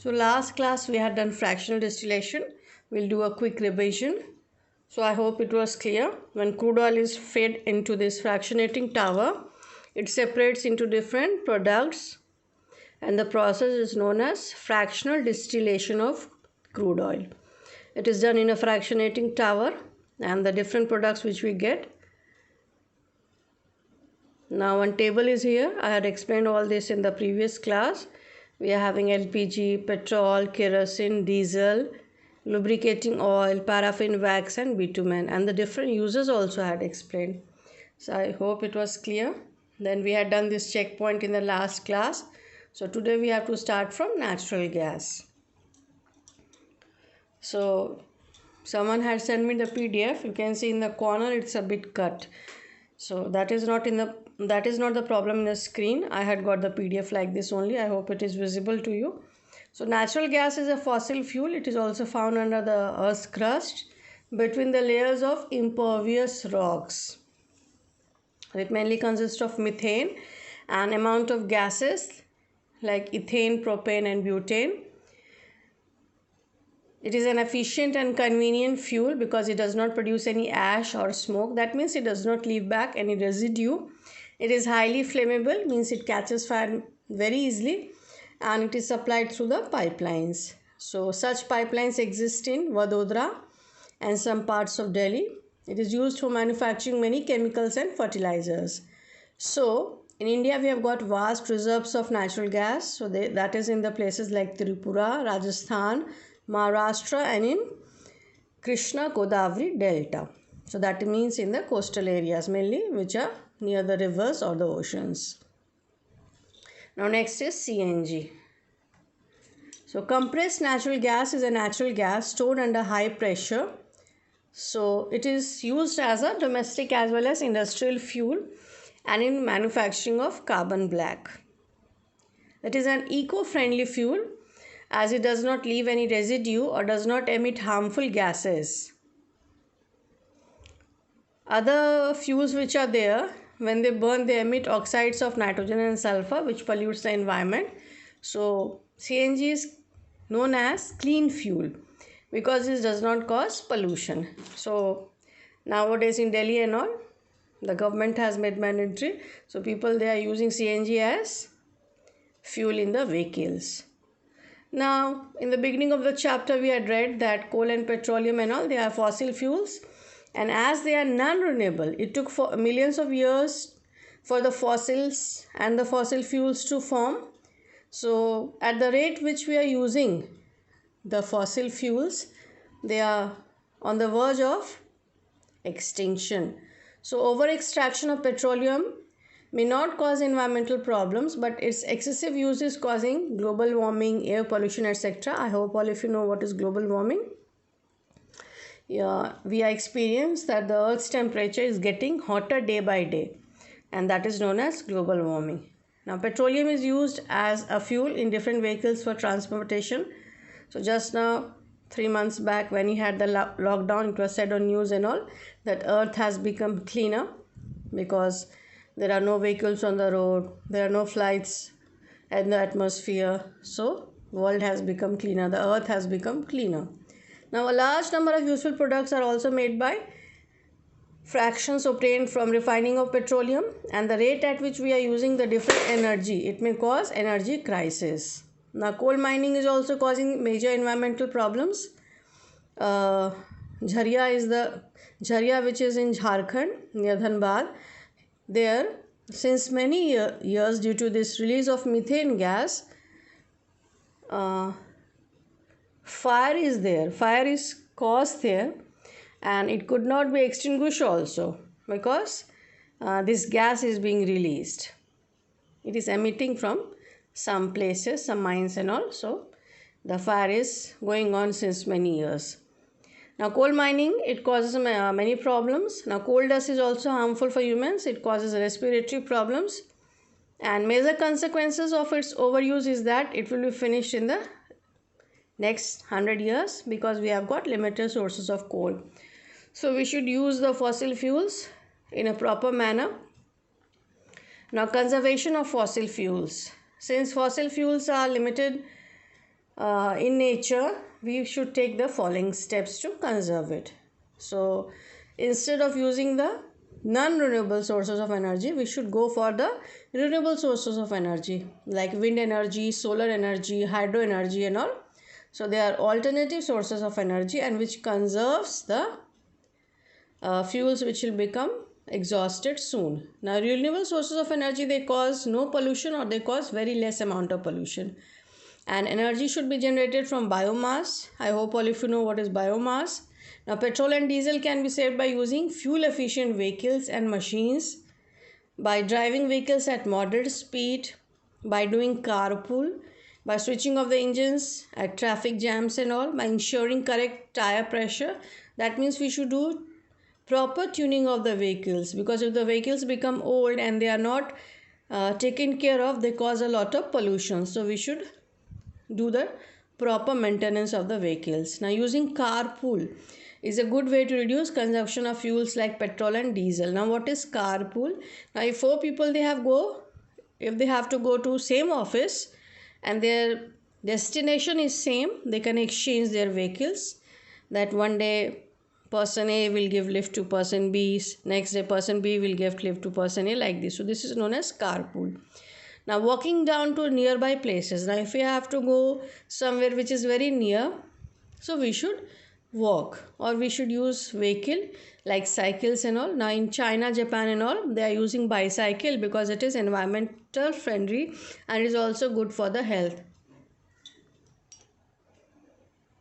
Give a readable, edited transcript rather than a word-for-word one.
So last class we had done fractional distillation. We'll do a quick revision. So I hope it was clear. When crude oil is fed into this fractionating tower, it separates into different products, and the process is known as fractional distillation of crude oil. It is done in a fractionating tower, and the different products which we get. Now one table is here. I had explained all this in the previous class. We are having LPG, petrol, kerosene, diesel, lubricating oil, paraffin wax and bitumen, and the different uses also I had explained. So I hope it was clear. Then we had done this checkpoint in the last class. So today we have to start from natural gas. So someone had sent me the PDF. You can see in the corner it's a bit cut. So that is not the problem in the screen. I had got the PDF like this only. I hope it is visible to you. So natural gas is a fossil fuel. It is also found under the Earth's crust between the layers of impervious rocks. It mainly consists of methane and amount of gases like ethane, propane and butane. It is an efficient and convenient fuel because it does not produce any ash or smoke. That means it does not leave back any residue. It is highly flammable, means it catches fire very easily, and it is supplied through the pipelines. So such pipelines exist in Vadodara and some parts of Delhi. It is used for manufacturing many chemicals and fertilizers. So in India we have got vast reserves of natural gas. So that is in the places like Tripura, Rajasthan, Maharashtra and in Krishna Godavari Delta. So that means in the coastal areas mainly, which are near the rivers or the oceans. Now next is CNG. So compressed natural gas is a natural gas stored under high pressure. So it is used as a domestic as well as industrial fuel and in manufacturing of carbon black. It is an eco-friendly fuel as it does not leave any residue or does not emit harmful gases. Other fuels which are there, when they burn, they emit oxides of nitrogen and sulfur which pollutes the environment. So CNG is known as clean fuel because it does not cause pollution. So nowadays in Delhi and all, the government has made mandatory. So people, they are using CNG as fuel in the vehicles. Now, in the beginning of the chapter, we had read that coal and petroleum and all, they are fossil fuels. And as they are non-renewable, it took for millions of years for the fossils and the fossil fuels to form. So, at the rate which we are using the fossil fuels, they are on the verge of extinction. So, over-extraction of petroleum may not cause environmental problems, but its excessive use is causing global warming, air pollution, etc. I hope all of you know what is global warming. Yeah, we are experiencing that the Earth's temperature is getting hotter day by day, and that is known as global warming. Now, petroleum is used as a fuel in different vehicles for transportation. So, just now, 3 months back, when we had the lockdown, it was said on news and all that Earth has become cleaner because there are no vehicles on the road, there are no flights in the atmosphere. So, world has become cleaner, the Earth has become cleaner. Now, a large number of useful products are also made by fractions obtained from refining of petroleum, and the rate at which we are using the different energy, it may cause energy crisis. Now, coal mining is also causing major environmental problems. Jharia, which is in Jharkhand near Dhanbad, there since many years, due to this release of methane gas, fire is caused there, and it could not be extinguished also because this gas is being released. It is emitting from some places, some mines and all. So the fire is going on since many years. Now, coal mining, it causes many problems. Now, coal dust is also harmful for humans. It causes respiratory problems. And major consequences of its overuse is that it will be finished in the next 100 years because we have got limited sources of coal. So, we should use the fossil fuels in a proper manner. Now, conservation of fossil fuels. Since fossil fuels are limited in nature, we should take the following steps to conserve it. So, instead of using the non-renewable sources of energy, we should go for the renewable sources of energy like wind energy, solar energy, hydro energy and all. So, they are alternative sources of energy and which conserves the fuels which will become exhausted soon. Now, renewable sources of energy, they cause no pollution or they cause very less amount of pollution. And energy should be generated from biomass. I hope all of you know what is biomass. Now, petrol and diesel can be saved by using fuel efficient vehicles and machines, by driving vehicles at moderate speed, by doing carpool, by switching off the engines at traffic jams and all, by ensuring correct tire pressure. That means we should do proper tuning of the vehicles, because if the vehicles become old and they are not taken care of, they cause a lot of pollution. So we should do the proper maintenance of the vehicles. Now, using carpool is a good way to reduce consumption of fuels like petrol and diesel. Now, what is carpool? Now, if four people if they have to go to same office and their destination is same, they can exchange their vehicles. That one day person A will give lift to person B, next day person B will give lift to person A, like this. So this is known as carpool. Now, walking down to nearby places. Now, if we have to go somewhere which is very near, so we should walk or we should use vehicle like cycles and all. Now, in China, Japan and all, they are using bicycle because it is environmental friendly and is also good for the health.